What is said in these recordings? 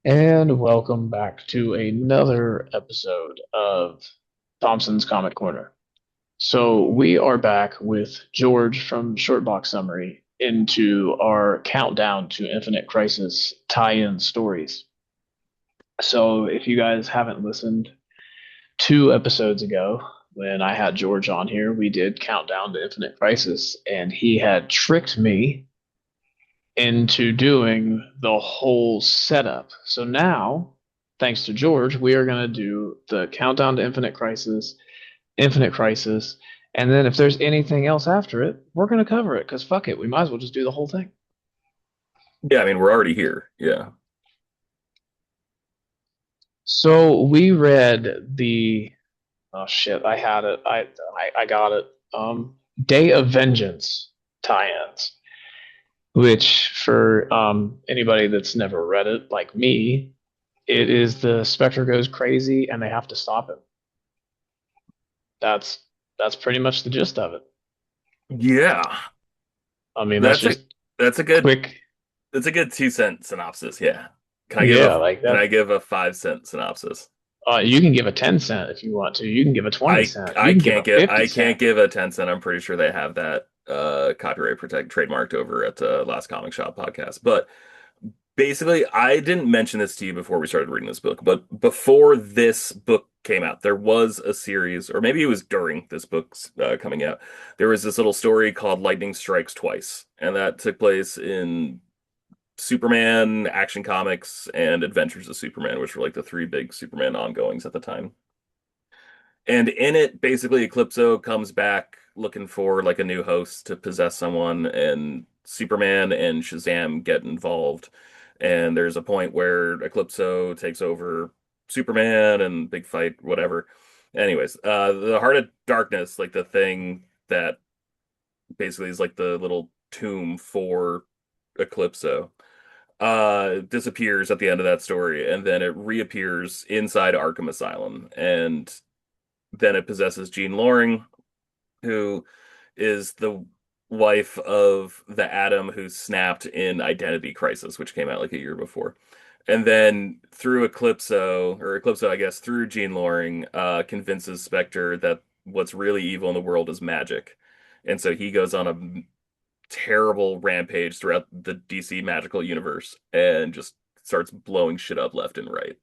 And welcome back to another episode of Thompson's Comic Corner. So we are back with George from Shortbox Summary into our countdown to Infinite Crisis tie-in stories. So if you guys haven't listened, 2 episodes ago when I had George on here, we did Countdown to Infinite Crisis, and he had tricked me into doing the whole setup. So now, thanks to George, we are going to do the Countdown to Infinite Crisis, and then if there's anything else after it, we're going to cover it because fuck it, we might as well just do the whole thing. Yeah, I mean, we're already here. Yeah. So we read the oh shit, I had it. I got it. Day of Vengeance tie-ins, which for anybody that's never read it like me, it is the Spectre goes crazy and they have to stop him. That's that's pretty much the gist of it. Yeah. I mean, that's That's a just that's a good quick. that's a good 2 cent synopsis. Yeah. Yeah, like Can I that. give a 5 cent synopsis? You can give a 10 cent if you want to. You can give a 20 cent. You I can give can't a give fifty I can't cent. give a 10 cent. I'm pretty sure they have that copyright protect trademarked over at the Last Comic Shop podcast. But basically, I didn't mention this to you before we started reading this book, but before this book came out, there was a series, or maybe it was during this book's coming out. There was this little story called Lightning Strikes Twice, and that took place in Superman, Action Comics, and Adventures of Superman, which were like the three big Superman ongoings at the time. And in it, basically, Eclipso comes back looking for like a new host to possess someone, and Superman and Shazam get involved. And there's a point where Eclipso takes over Superman and big fight, whatever. Anyways, the Heart of Darkness, like the thing that basically is like the little tomb for Eclipso, disappears at the end of that story, and then it reappears inside Arkham Asylum, and then it possesses Jean Loring, who is the wife of the Atom who snapped in Identity Crisis, which came out like a year before. And then through Eclipso, I guess, through Jean Loring, convinces Spectre that what's really evil in the world is magic. And so he goes on a terrible rampage throughout the DC magical universe and just starts blowing shit up left and right.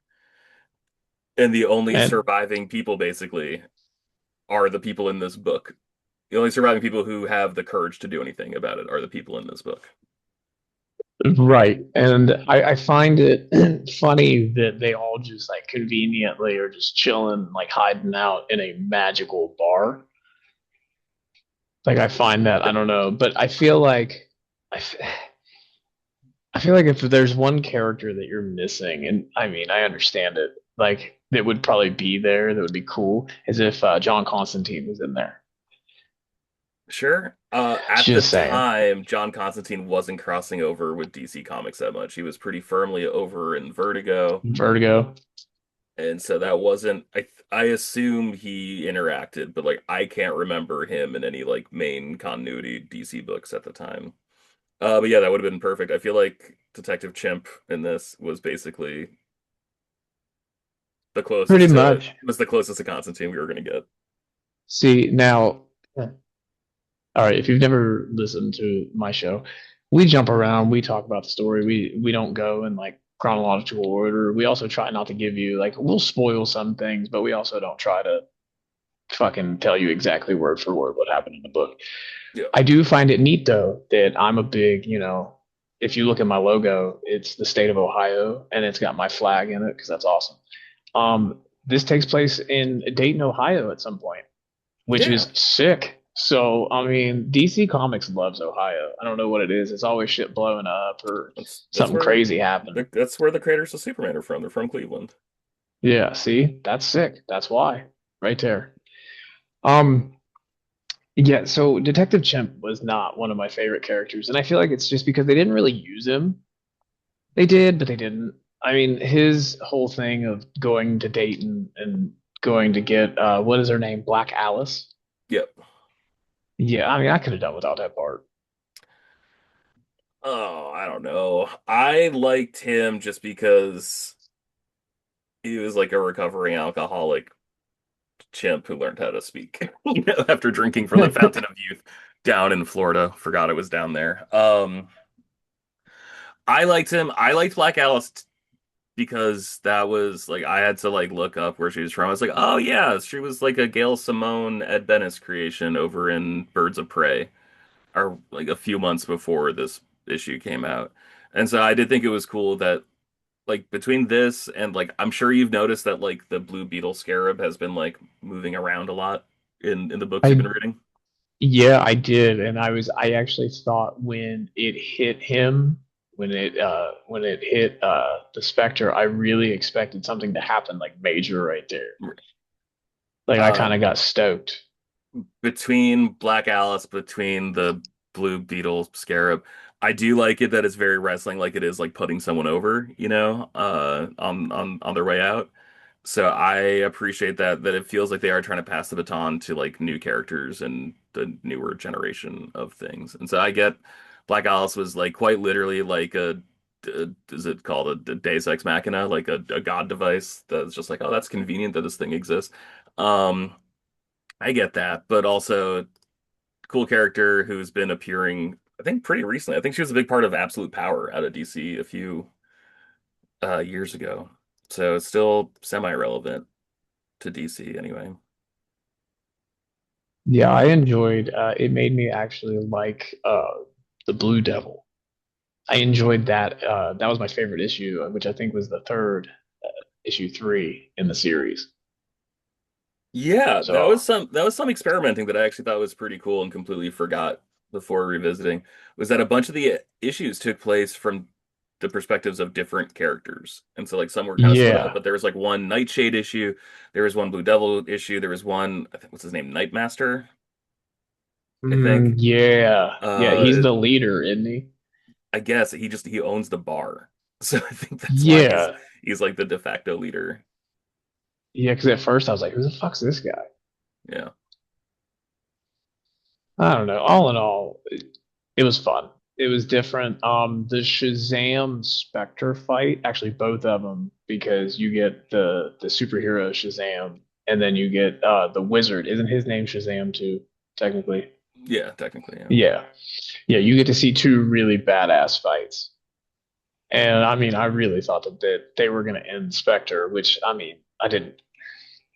And the only And surviving people basically are the people in this book. The only surviving people who have the courage to do anything about it are the people in this book. right, and I find it funny that they all just like conveniently are just chilling, like hiding out in a magical bar. Like I find that I don't know, but I, f- I feel like if there's one character that you're missing, and I mean, I understand it, like that would probably be there, that would be cool, is if John Constantine was in there. Sure. At the Just saying. time, John Constantine wasn't crossing over with DC Comics that much. He was pretty firmly over in Vertigo, Vertigo. and so that wasn't. I assume he interacted, but like I can't remember him in any like main continuity DC books at the time. But yeah, that would have been perfect. I feel like Detective Chimp in this was basically Pretty much. the closest to Constantine we were gonna get. See, now, all right, if you've never listened to my show, we jump around, we talk about the story. We don't go in like chronological order. We also try not to give you like we'll spoil some things, but we also don't try to fucking tell you exactly word for word what happened in the book. Yeah. I do find it neat though that I'm a big, if you look at my logo, it's the state of Ohio and it's got my flag in it because that's awesome. This takes place in Dayton, Ohio at some point, which Yeah. is sick. So, I mean, DC Comics loves Ohio. I don't know what it is. It's always shit blowing up or That's something crazy happening. that's where the creators of Superman are from. They're from Cleveland. Yeah, see, that's sick. That's why, right there. Um, yeah. So Detective Chimp was not one of my favorite characters, and I feel like it's just because they didn't really use him. They did, but they didn't. I mean, his whole thing of going to Dayton and going to get what is her name, Black Alice. Yep. Yeah, I mean, I could have done without that part. Oh, I don't know. I liked him just because he was like a recovering alcoholic chimp who learned how to speak, after drinking from the fountain of youth down in Florida. Forgot it was down there. I liked him. I liked Black Alice because that was like I had to like look up where she was from. I was like, oh yeah, she was like a Gail Simone Ed Bennis creation over in Birds of Prey, or like a few months before this issue came out. And so I did think it was cool that like between this and like I'm sure you've noticed that like the Blue Beetle Scarab has been like moving around a lot in the books you've been I reading. Yeah, I did, and I actually thought when it hit him, when it hit the Spectre, I really expected something to happen like major right there. Like I kind Um, of got stoked. between Black Alice, between the Blue Beetle Scarab, I do like it that it's very wrestling, like it is like putting someone over, on their way out. So I appreciate that it feels like they are trying to pass the baton to like new characters and the newer generation of things. And so I get Black Alice was like quite literally like is it called a Deus Ex Machina, like a god device that's just like, oh, that's convenient that this thing exists. Um, I get that, but also cool character who's been appearing, I think, pretty recently. I think she was a big part of Absolute Power out of DC a few years ago. So it's still semi-relevant to DC anyway. Yeah, I enjoyed. It made me actually like the Blue Devil. I enjoyed that. That was my favorite issue, which I think was the third issue three in the series. Yeah, So that was some experimenting that I actually thought was pretty cool and completely forgot before revisiting. Was that a bunch of the issues took place from the perspectives of different characters. And so like some were kind of split up, yeah. but there was like one Nightshade issue, there was one Blue Devil issue, there was one, I think what's his name, Nightmaster, I think. Yeah. Yeah, he's Uh the leader, isn't he? I guess he owns the bar. So I think that's why Yeah. he's like the de facto leader. Yeah, because at first I was like, who the fuck's this guy? Yeah. I don't know. All in all, it was fun. It was different. The Shazam Spectre fight, actually both of them, because you get the superhero Shazam, and then you get the wizard. Isn't his name Shazam too, technically? Yeah, technically, yeah. Yeah. Yeah, you get to see two really badass fights. And I mean, I really thought that they were going to end Spectre, which I mean, I didn't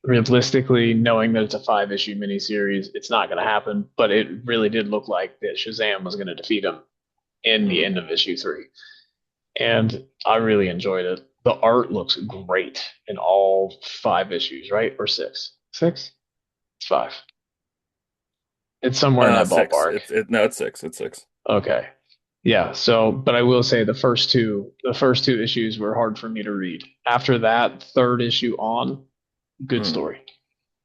realistically, knowing that it's a five issue miniseries, it's not going to happen. But it really did look like that Shazam was going to defeat him in the Mhm. end of issue three. And I really enjoyed it. The art looks great in all five issues, right? Or six? Six? It's five. It's somewhere in that Six. ballpark. No, it's six. It's six. Okay. Yeah, so but I will say the first two issues were hard for me to read. After that, third issue on, good Mhm. story.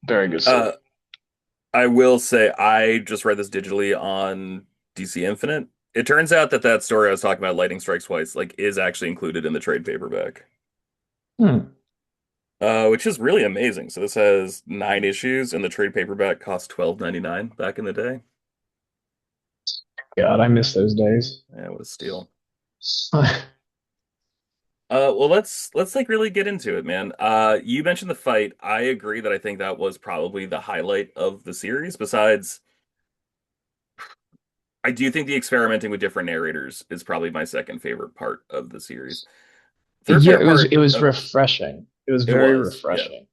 Very good Uh, story. I will say I just read this digitally on DC Infinite. It turns out that that story I was talking about, Lightning Strikes Twice, like is actually included in the trade paperback, Hmm. which is really amazing. So this has 9 issues, and the trade paperback cost 12.99 back in the day. God, I miss those days. Yeah, what a steal. Well, let's like really get into it, man. You mentioned the fight. I agree that I think that was probably the highlight of the series. Besides, I do think the experimenting with different narrators is probably my second favorite part of the series. Third Yeah, favorite part, it was refreshing. It was it very was, yeah, refreshing.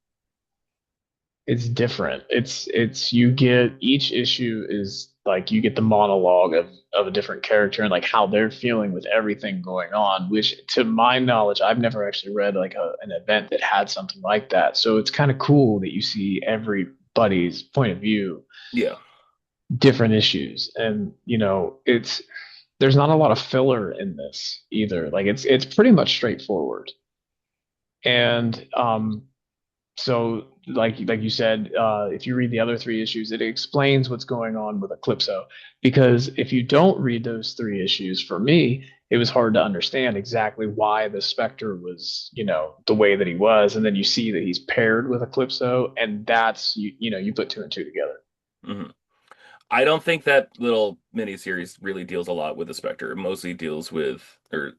It's different. It's you get each issue is like you get the monologue of a different character and like how they're feeling with everything going on, which to my knowledge, I've never actually read like an event that had something like that. So it's kind of cool that you see everybody's point of view, yeah. different issues. And you know, it's there's not a lot of filler in this either. Like it's pretty much straightforward. And so like you said, if you read the other three issues, it explains what's going on with Eclipso. Because if you don't read those three issues, for me, it was hard to understand exactly why the Spectre was, you know, the way that he was, and then you see that he's paired with Eclipso, and that's you know you put two and two together. Mhm. I don't think that little miniseries really deals a lot with the Spectre. It mostly deals with, or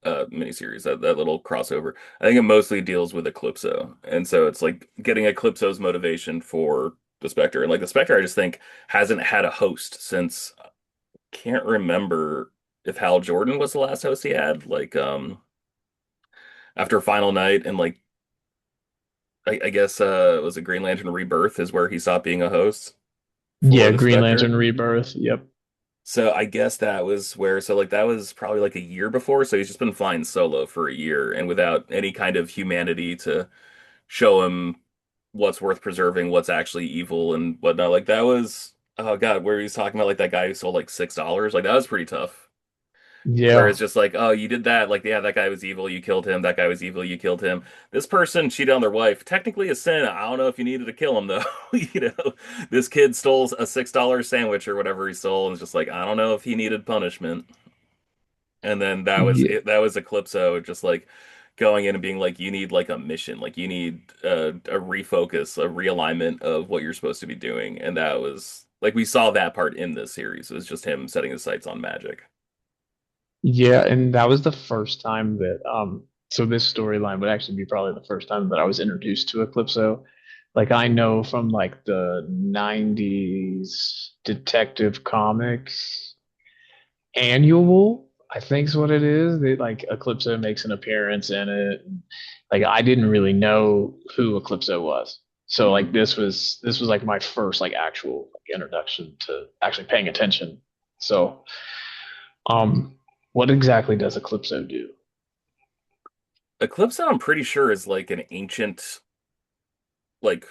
miniseries, that little crossover. I think it mostly deals with Eclipso. And so it's like getting Eclipso's motivation for the Spectre. And like the Spectre, I just think hasn't had a host since, can't remember if Hal Jordan was the last host he had. Like after Final Night and like I guess was it Green Lantern Rebirth is where he stopped being a host for Yeah, the Green Spectre. Lantern Rebirth. Yep. So I guess that was where, so like that was probably like a year before. So he's just been flying solo for a year and without any kind of humanity to show him what's worth preserving, what's actually evil and whatnot. Like that was, oh God, where he's talking about like that guy who sold like $6. Like that was pretty tough. Where Yeah. it's just like, oh, you did that. Like, yeah, that guy was evil. You killed him. That guy was evil. You killed him. This person cheated on their wife. Technically a sin. I don't know if you needed to kill him though. This kid stole a $6 sandwich or whatever he stole, and it's just like, I don't know if he needed punishment. And then that was Yeah. it. That was Eclipso, just like going in and being like, you need like a mission, like you need a refocus, a realignment of what you're supposed to be doing. And that was like we saw that part in this series. It was just him setting his sights on magic. Yeah, and that was the first time that so this storyline would actually be probably the first time that I was introduced to Eclipso. Like I know from like the 90s Detective Comics annual, I think is what it is. They like Eclipso makes an appearance in it. Like I didn't really know who Eclipso was. So like Mhm. this was like my first like actual like, introduction to actually paying attention. So what exactly does Eclipso do? Eclipse, I'm pretty sure, is like an ancient like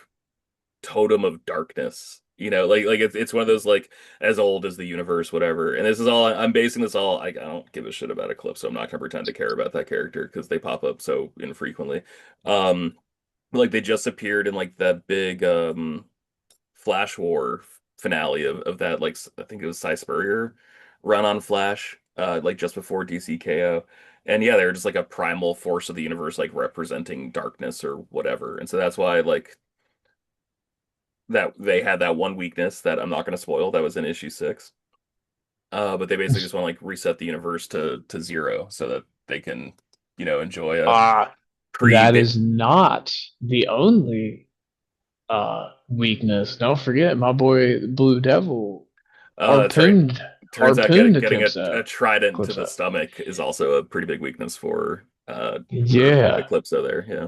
totem of darkness. Like it's one of those like as old as the universe, whatever. And this is all I'm basing this all. I don't give a shit about Eclipse, so I'm not gonna pretend to care about that character because they pop up so infrequently. Um, like they just appeared in like that big Flash War finale of that like I think it was Cy Spurrier run on Flash, like just before DC KO. And yeah, they're just like a primal force of the universe, like representing darkness or whatever. And so that's why like that they had that one weakness that I'm not going to spoil. That was in issue 6. But they basically just want to like reset the universe to zero so that they can, enjoy a Ah, pre. that is not the only weakness. Don't forget, my boy Blue Devil That's right. harpooned Turns out harpooned getting a Eclipso. trident to the Eclipso. stomach is also a pretty big weakness for Yeah. Eclipso there. Yeah.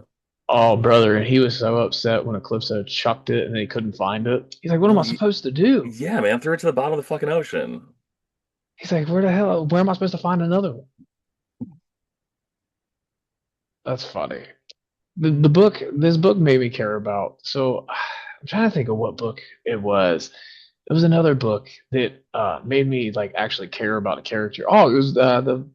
Oh, brother, and he was so upset when Eclipso chucked it and he couldn't find it. He's like, "What am I Y- supposed to do?" Yeah, man, threw it to the bottom of the fucking ocean. He's like, "Where the hell? Where am I supposed to find another one?" That's funny. The book, this book made me care about. So I'm trying to think of what book it was. It was another book that made me like actually care about a character. Oh, it was the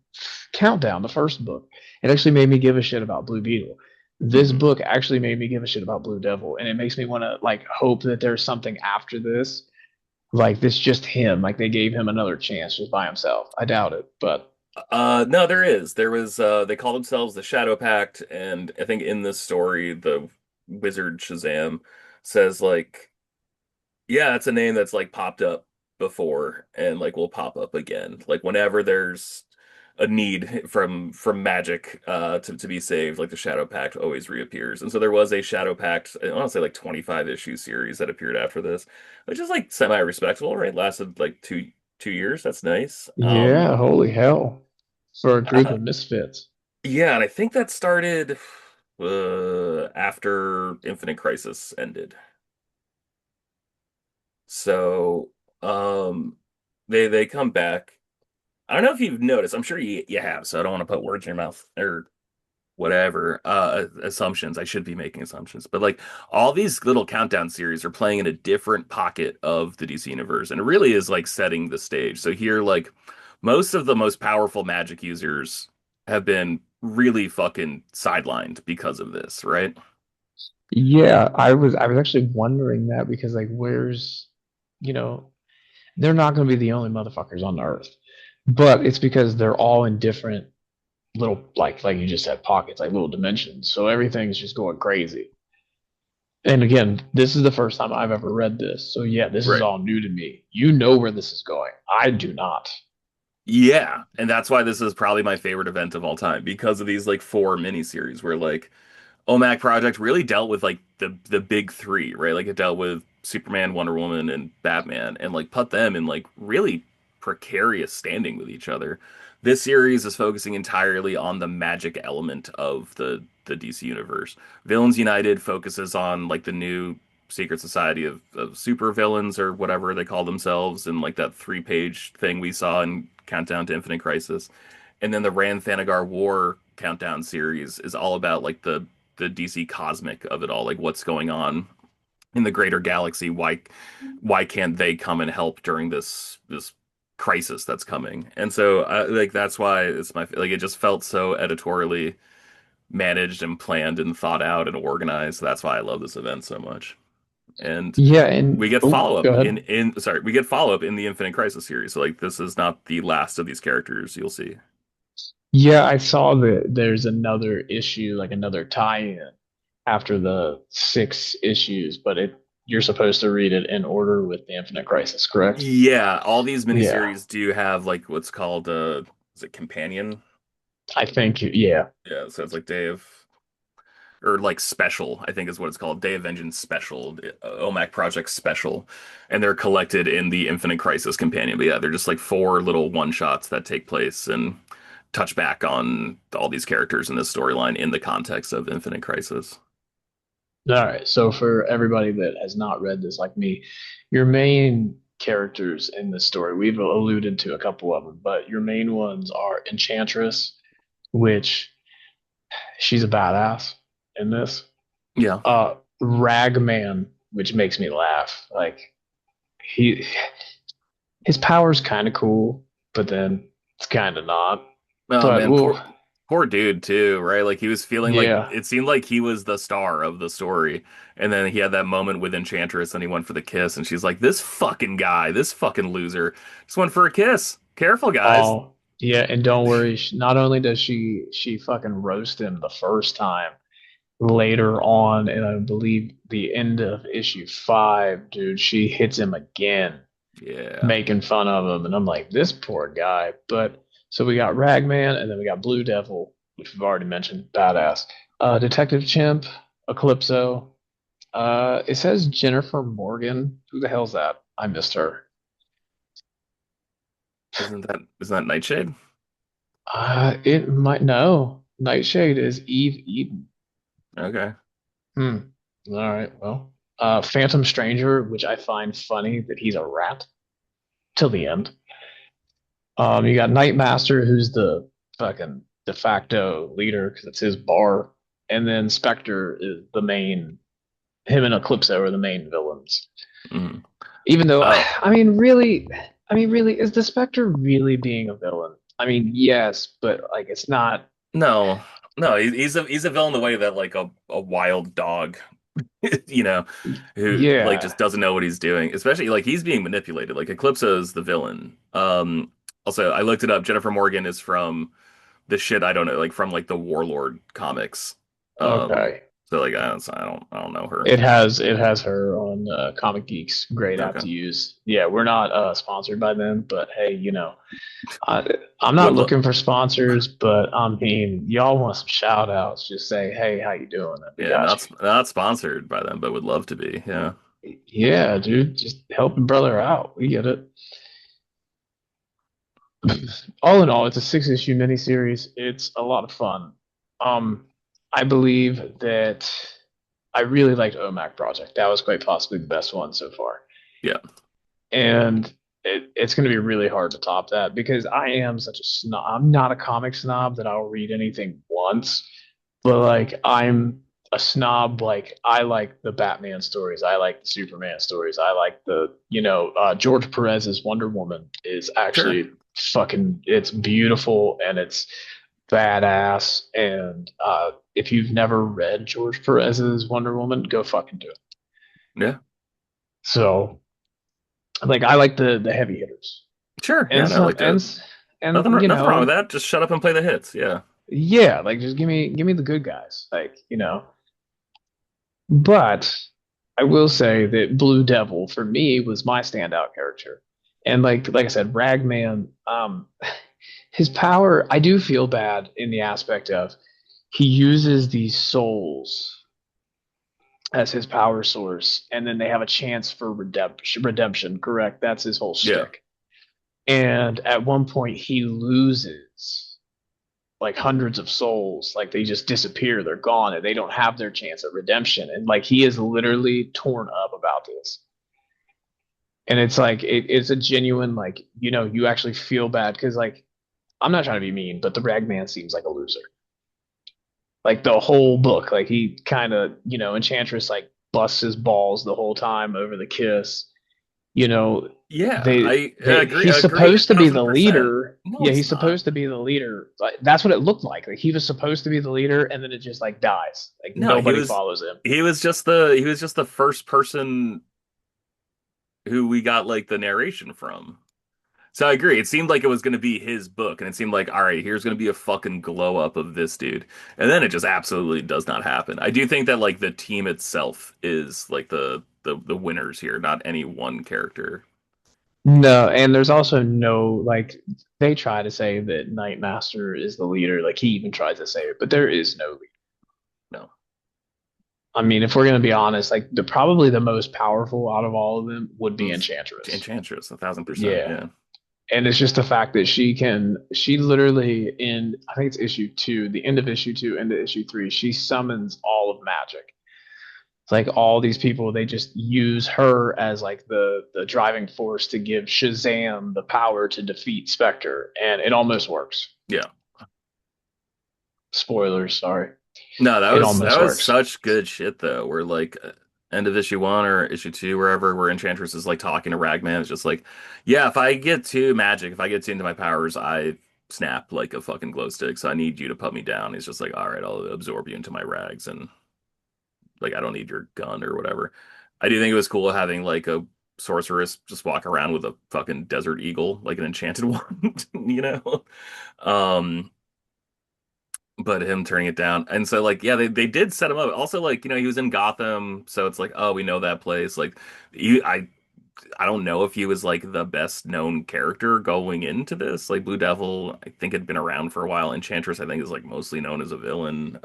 Countdown, the first book. It actually made me give a shit about Blue Beetle. This Hmm. book actually made me give a shit about Blue Devil, and it makes me want to like hope that there's something after this. Like this, just him. Like they gave him another chance just by himself. I doubt it, but No, there is. There was they call themselves the Shadow Pact, and I think in this story, the wizard Shazam says like, yeah, it's a name that's like popped up before and like will pop up again. Like whenever there's a need from magic to be saved, like the Shadow Pact always reappears. And so there was a Shadow Pact, I want to say like 25 issue series that appeared after this, which is like semi-respectable, right? Lasted like two years. That's nice. yeah, holy hell, for a group of misfits. Yeah, and I think that started after Infinite Crisis ended. So, um, they come back. I don't know if you've noticed. I'm sure you have. So I don't want to put words in your mouth or whatever. Assumptions. I should be making assumptions, but like all these little countdown series are playing in a different pocket of the DC universe, and it really is like setting the stage. So here, like most of the most powerful magic users have been really fucking sidelined because of this, right? Yeah, I was actually wondering that because like where's you know they're not going to be the only motherfuckers on the earth, but it's because they're all in different little like you just said pockets like little dimensions, so everything's just going crazy. And again, this is the first time I've ever read this. So yeah, this is Right. all new to me. You know where this is going. I do not. Yeah, and that's why this is probably my favorite event of all time because of these like four miniseries where like OMAC Project really dealt with like the big three, right? Like it dealt with Superman, Wonder Woman, and Batman, and like put them in like really precarious standing with each other. This series is focusing entirely on the magic element of the DC universe. Villains United focuses on like the new secret society of super villains or whatever they call themselves, and like that 3-page thing we saw in Countdown to Infinite Crisis. And then the Rand Thanagar War Countdown series is all about like the DC cosmic of it all, like what's going on in the greater galaxy. Why can't they come and help during this crisis that's coming? And so like that's why it's my like it just felt so editorially managed and planned and thought out and organized. That's why I love this event so much. And Yeah, we and get oh, follow go up ahead. we get follow up in the Infinite Crisis series. So like this is not the last of these characters you'll see. Yeah, I saw that there's another issue, like another tie-in after the 6 issues, but it you're supposed to read it in order with the Infinite Crisis, correct? Yeah, all these Yeah, miniseries do have like what's called is it companion? I think yeah. Yeah, so it's like Day of or like Special, I think is what it's called. Day of Vengeance Special, OMAC Project Special. And they're collected in the Infinite Crisis companion. But yeah, they're just like four little one shots that take place and touch back on all these characters in this storyline in the context of Infinite Crisis. All right. So for everybody that has not read this like me, your main characters in this story, we've alluded to a couple of them, but your main ones are Enchantress, which she's a badass in this. Yeah. Ragman, which makes me laugh. Like he his power's kind of cool, but then it's kind of not. Oh But man, ooh, poor dude too, right? Like he was feeling like yeah. it seemed like he was the star of the story. And then he had that moment with Enchantress and he went for the kiss and she's like, "This fucking guy, this fucking loser just went for a kiss. Careful, guys." Oh, yeah, and don't worry. Not only does she fucking roast him the first time, later on, and I believe the end of issue 5, dude, she hits him again, Yeah. making fun of him, and I'm like, this poor guy. But so we got Ragman, and then we got Blue Devil, which we've already mentioned, badass. Detective Chimp, Eclipso. It says Jennifer Morgan. Who the hell's that? I missed her. Isn't that Nightshade? It might no. Nightshade is Eve Eden. Okay. Hmm. All right. Well, Phantom Stranger, which I find funny that he's a rat till the end. You got Nightmaster, who's the fucking de facto leader because it's his bar, and then Spectre is the main. Him and Eclipso are the main villains. Mhm. Even though, Oh, I mean, really, is the Spectre really being a villain? I mean, yes, but like, it's not. no. No, he's a villain the way that like a wild dog, you know, who like Yeah. just doesn't know what he's doing. Especially like he's being manipulated. Like Eclipso is the villain. Also I looked it up. Jennifer Morgan is from the shit I don't know, like from like the Warlord comics. Um, Okay. so like I don't know her. It has her on Comic Geeks. Great app Okay. to use. Yeah, we're not sponsored by them, but hey, I, I'm not Would look. looking for sponsors, but I mean, y'all want some shout outs? Just say, hey, how you doing? And we Yeah, got not sponsored by them, but would love to be. Yeah. you. Yeah, dude, just help a brother out. We get it. All in all, it's a 6 issue miniseries. It's a lot of fun. Um, I believe that I really liked OMAC Project. That was quite possibly the best one so far. Yeah. And it's going to be really hard to top that because I am such a snob. I'm not a comic snob that I'll read anything once, but like I'm a snob. Like I like the Batman stories, I like the Superman stories, I like George Perez's Wonder Woman is Sure. actually fucking. It's beautiful and it's badass. And if you've never read George Perez's Wonder Woman, go fucking do it. Yeah. So like I like the heavy hitters. Sure. Yeah, And no, some like nothing and nothing wrong with that. Just shut up and play the hits. Yeah. yeah, like just give me the good guys, like. But I will say that Blue Devil for me was my standout character. And like I said, Ragman, his power, I do feel bad in the aspect of he uses these souls as his power source, and then they have a chance for redemption, correct? That's his whole Yeah. shtick. And at one point he loses like hundreds of souls, like they just disappear, they're gone, and they don't have their chance at redemption. And like he is literally torn up about this. And it's like it's a genuine like you actually feel bad because like I'm not trying to be mean, but the Ragman seems like a loser. Like the whole book, like he kind of Enchantress like busts his balls the whole time over the kiss. You know, Yeah, they I they agree he's agree a supposed to be thousand the percent. leader. No, Yeah, it's he's not. supposed to be the leader. Like, that's what it looked like. Like he was supposed to be the leader, and then it just like dies. Like No, nobody follows him. he was just the first person who we got like the narration from. So I agree. It seemed like it was going to be his book, and it seemed like, all right, here's going to be a fucking glow up of this dude, and then it just absolutely does not happen. I do think that like the team itself is like the winners here, not any one character. No, and there's also no like they try to say that Nightmaster is the leader. Like he even tries to say it, but there is no leader. No, I mean, if we're gonna be honest, like the probably the most powerful out of all of them would be it's Enchantress. Enchantress, 1,000%. Yeah. Yeah. And it's just the fact that she literally in I think it's issue two, the end of issue two, into issue three, she summons all of magic. It's like all these people, they just use her as like the driving force to give Shazam the power to defeat Spectre, and it almost works. Yeah. Spoilers, sorry. No, It that almost was works. such good shit though. Where like end of issue one or issue two, wherever, where Enchantress is like talking to Ragman, it's just like, yeah, if I get too magic, if I get too into my powers, I snap like a fucking glow stick. So I need you to put me down. He's just like, all right, I'll absorb you into my rags, and like I don't need your gun or whatever. I do think it was cool having like a sorceress just walk around with a fucking desert eagle, like an enchanted one, you know? Um, but him turning it down. And so like yeah, they did set him up. Also like, he was in Gotham, so it's like, oh, we know that place. Like you I don't know if he was like the best known character going into this. Like Blue Devil, I think had been around for a while. Enchantress, I think, is like mostly known as a villain.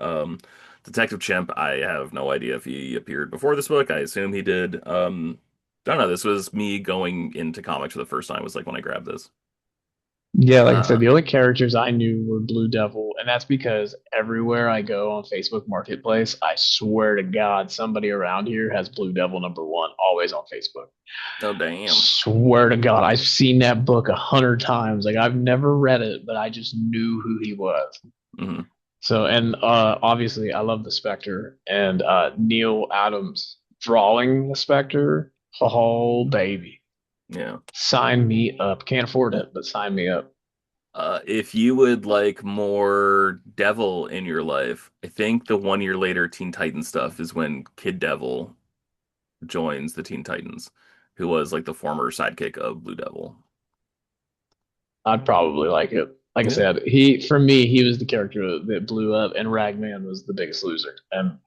Detective Chimp, I have no idea if he appeared before this book. I assume he did. I don't know. This was me going into comics for the first time, was like when I grabbed this. Yeah, like I said, Uh, the only characters I knew were Blue Devil, and that's because everywhere I go on Facebook Marketplace, I swear to God, somebody around here has Blue Devil number one, always on Facebook. oh damn. Swear to God, I've seen that book 100 times. Like I've never read it, but I just knew who he was. Hmm. So, and obviously, I love the Spectre and Neil Adams drawing the Spectre. Oh baby, Yeah. sign me up. Can't afford it, but sign me up. If you would like more Devil in your life, I think the 1 year later Teen Titans stuff is when Kid Devil joins the Teen Titans, who was like the former sidekick of Blue Devil. I'd probably like it. Like I Yeah. said, he for me, he was the character that blew up, and Ragman was the biggest loser, and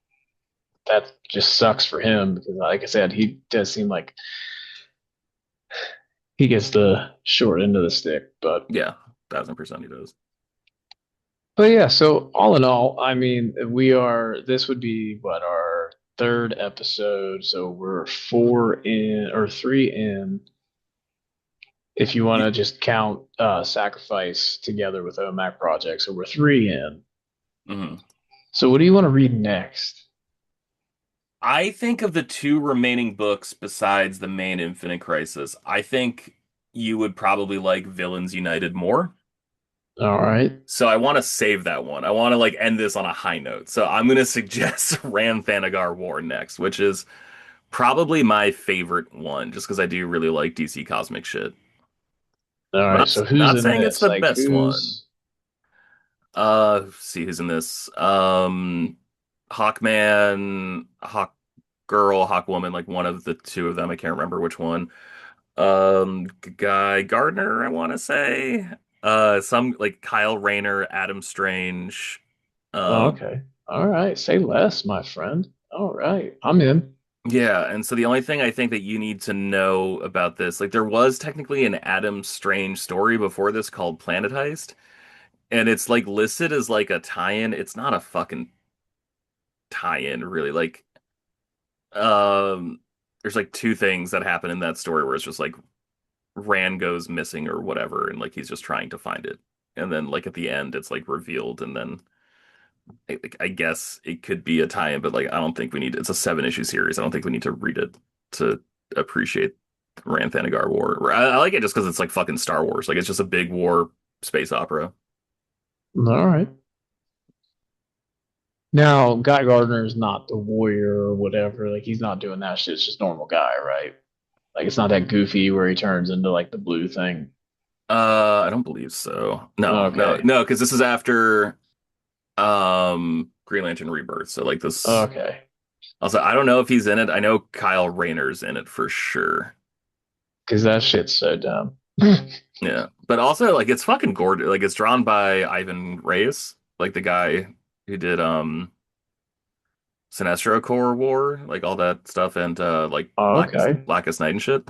that just sucks for him because, like I said, he does seem like he gets the short end of the stick. Yeah, 1,000% he does. But yeah, so all in all, I mean, we are. This would be what our third episode, so we're four in or three in. If you want You, to just count Sacrifice together with OMAC Project, so we're three in. mhm. So what do you want to read next? I think of the two remaining books besides the main Infinite Crisis, I think you would probably like Villains United more. All right. So I want to save that one. I want to like end this on a high note. So I'm going to suggest Ran Thanagar War next, which is probably my favorite one, just because I do really like DC cosmic shit. All I'm right. So who's not in saying it's this? the Like best one. who's Let's see who's in this. Hawkman, Hawk Girl, Hawk Woman, like one of the two of them. I can't remember which one. Guy Gardner, I want to say. Some like Kyle Rayner, Adam Strange. oh, Um, okay. All right. Say less, my friend. All right. I'm in. Yeah, and so the only thing I think that you need to know about this, like there was technically an Adam Strange story before this called Planet Heist, and it's like listed as like a tie-in. It's not a fucking tie-in, really. Like, um, there's like two things that happen in that story where it's just like Rand goes missing or whatever, and like he's just trying to find it. And then like at the end, it's like revealed, and then I guess it could be a tie-in, but like I don't think we need. It's a seven-issue series. I don't think we need to read it to appreciate Rand Thanagar War. I like it just because it's like fucking Star Wars. Like it's just a big war space opera. All right. Now, Guy Gardner is not the warrior or whatever. Like he's not doing that shit. It's just normal guy, right? Like it's not that goofy where he turns into like the blue thing. I don't believe so. No, no, Okay. no, because this is after Green Lantern Rebirth. So like this. Okay. Also, I don't know if he's in it. I know Kyle Rayner's in it for sure. Because that shit's so dumb. Yeah, but also like it's fucking gorgeous. Like it's drawn by Ivan Reyes, like the guy who did Sinestro Corps War, like all that stuff, and like Okay. Blackest Night and shit.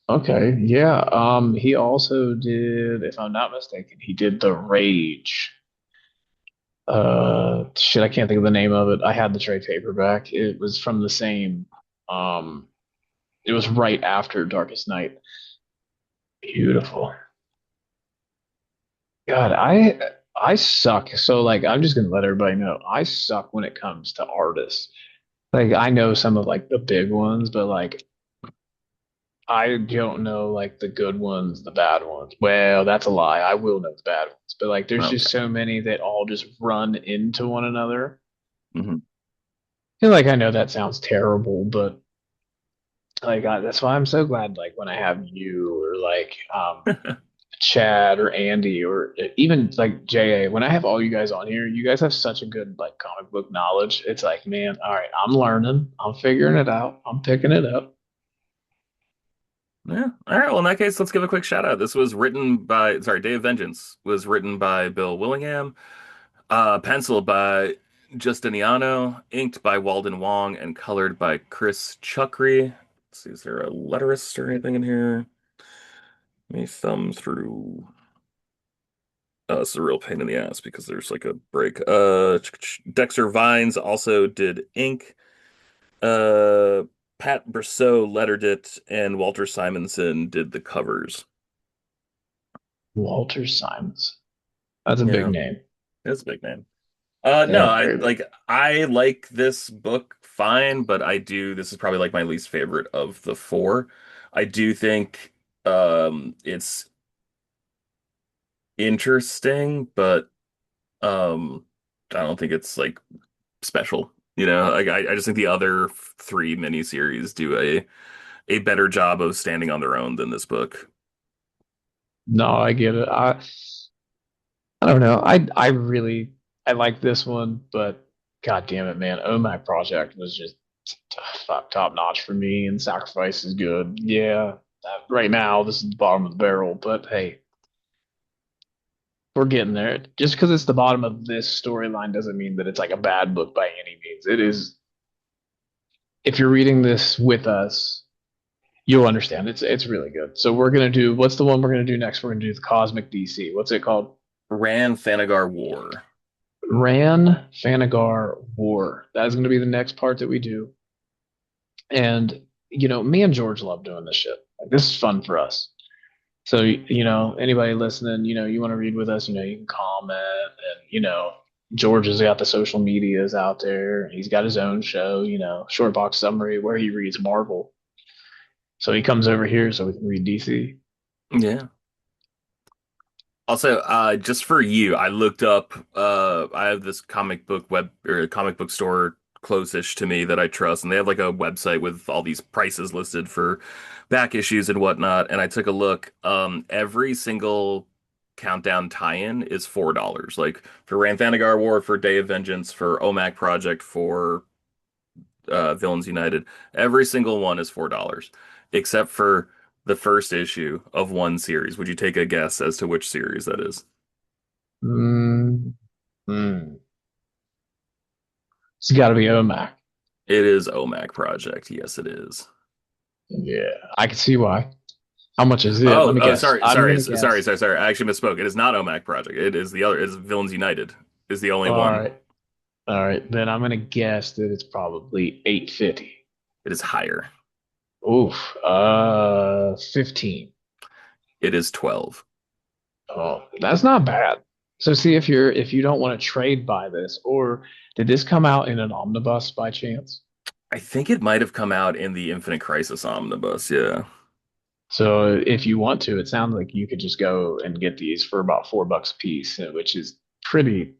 Okay. Yeah. He also did, if I'm not mistaken, he did The Rage. Shit, I can't think of the name of it. I had the trade paperback. It was from the same, um, it was right after Darkest Night. Beautiful. God, I suck. So like I'm just gonna let everybody know I suck when it comes to artists. Like I know some of like the big ones, but like I don't know like the good ones, the bad ones. Well, that's a lie. I will know the bad ones, but like there's just Okay. so many that all just run into one another. Hmm. And like I know that sounds terrible, but like that's why I'm so glad like when I have you or like Chad or Andy or even like JA, when I have all you guys on here, you guys have such a good like comic book knowledge. It's like, man, all right, I'm learning, I'm figuring it out, I'm picking it up. Yeah. All right. Well, in that case, let's give a quick shout out. This was written by, sorry, Day of Vengeance was written by Bill Willingham, penciled by Justiniano, inked by Walden Wong, and colored by Chris Chuckry. Let's see, is there a letterist or anything in here? Let me thumb through. It's a real pain in the ass because there's like a break. Dexter Vines also did ink. Uh, Pat Brosseau lettered it, and Walter Simonson did the covers. Walter Simons. That's a big Yeah, name. it's a big name. No, Yeah, very big. I like this book fine, but I do this is probably like my least favorite of the four. I do think it's interesting, but I don't think it's like special. You know, like I just think the other three miniseries do a better job of standing on their own than this book. No, I get it. I don't know. I really I like this one, but god damn it, man. OMAC Project was just fuck top notch for me, and Sacrifice is good. Yeah, right now this is the bottom of the barrel, but hey, we're getting there. Just because it's the bottom of this storyline doesn't mean that it's like a bad book by any means. It is. If you're reading this with us, you'll understand. It's really good. So we're gonna do. What's the one we're gonna do next? We're gonna do the Cosmic DC. What's it called? Ran Thanagar War. Ran Thanagar War. That is going to be the next part that we do. And, me and George love doing this shit. Like, this is fun for us. So, anybody listening, you want to read with us, you can comment. And, George has got the social medias out there. He's got his own show, Short Box Summary, where he reads Marvel. So he comes over here so we can read DC. Yeah. Also, just for you, I looked up. I have this comic book web or comic book store close-ish to me that I trust, and they have like a website with all these prices listed for back issues and whatnot. And I took a look. Every single Countdown tie-in is $4. Like for Ranthanagar War, for Day of Vengeance, for OMAC Project, for Villains United. Every single one is $4, except for the first issue of one series. Would you take a guess as to which series that is? Mm, mm. It's got to be OMAC. It is OMAC Project. Yes, it is. Yeah, I can see why. How much is it? Let Oh, me oh, guess. sorry, I'm sorry, gonna sorry, guess. sorry, sorry. I actually misspoke. It is not OMAC Project. It is the other. It's Villains United. Is the only All one. right. All right. Then I'm gonna guess that it's probably 850. It is higher. Oof. 15. It is 12. Oh, that's not bad. So see if you don't want to trade by this, or did this come out in an omnibus by chance? I think it might have come out in the Infinite Crisis omnibus. Yeah. So if you want to, it sounds like you could just go and get these for about $4 a piece, which is pretty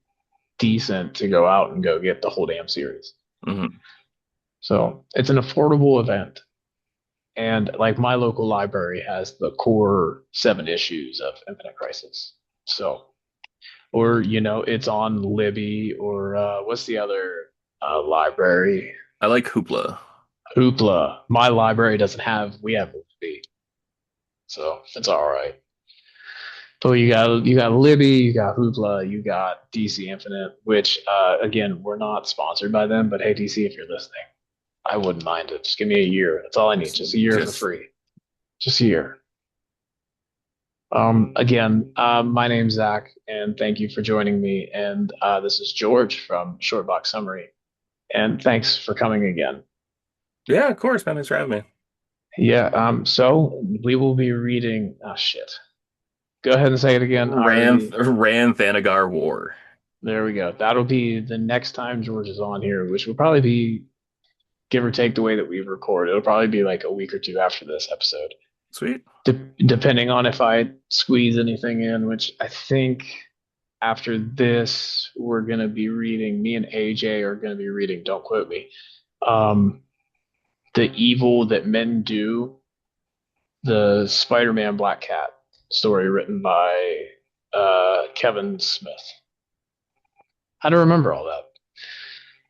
decent to go out and go get the whole damn series. Hmm. So it's an affordable event. And like my local library has the core 7 issues of Infinite Crisis. So, or, it's on Libby or what's the other library? I like Hoopla. Hoopla. My library doesn't have, we have Libby. So it's all right. But you got Libby, you got Hoopla, you got DC Infinite, which again, we're not sponsored by them, but hey DC, if you're listening, I wouldn't mind it. Just give me a year. That's all I need. Just a year for Just free. Just a year. Again, my name's Zach, and thank you for joining me. And this is George from Shortbox Summary. And thanks for coming again. yeah, of course, man. Thanks for having me. Yeah, so we will be reading. Oh, shit. Go ahead and say it again. I already. Ran Thanagar War. There we go. That'll be the next time George is on here, which will probably be, give or take the way that we record. It'll probably be like a week or two after this episode, Sweet. depending on if I squeeze anything in, which I think after this, we're going to be reading, me and AJ are going to be reading, don't quote me, um, The Evil That Men Do, the Spider Man Black Cat story written by Kevin Smith. How to remember all that?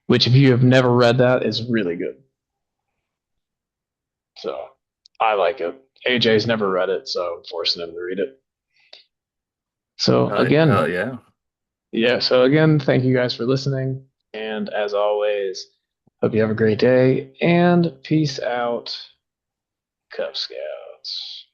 Which, if you have never read that, is really good. So I like it. AJ's never read it, so I'm forcing him to read it. So Hell again, yeah. yeah. So again, thank you guys for listening, and as always, hope you have a great day and peace out, Cub Scouts.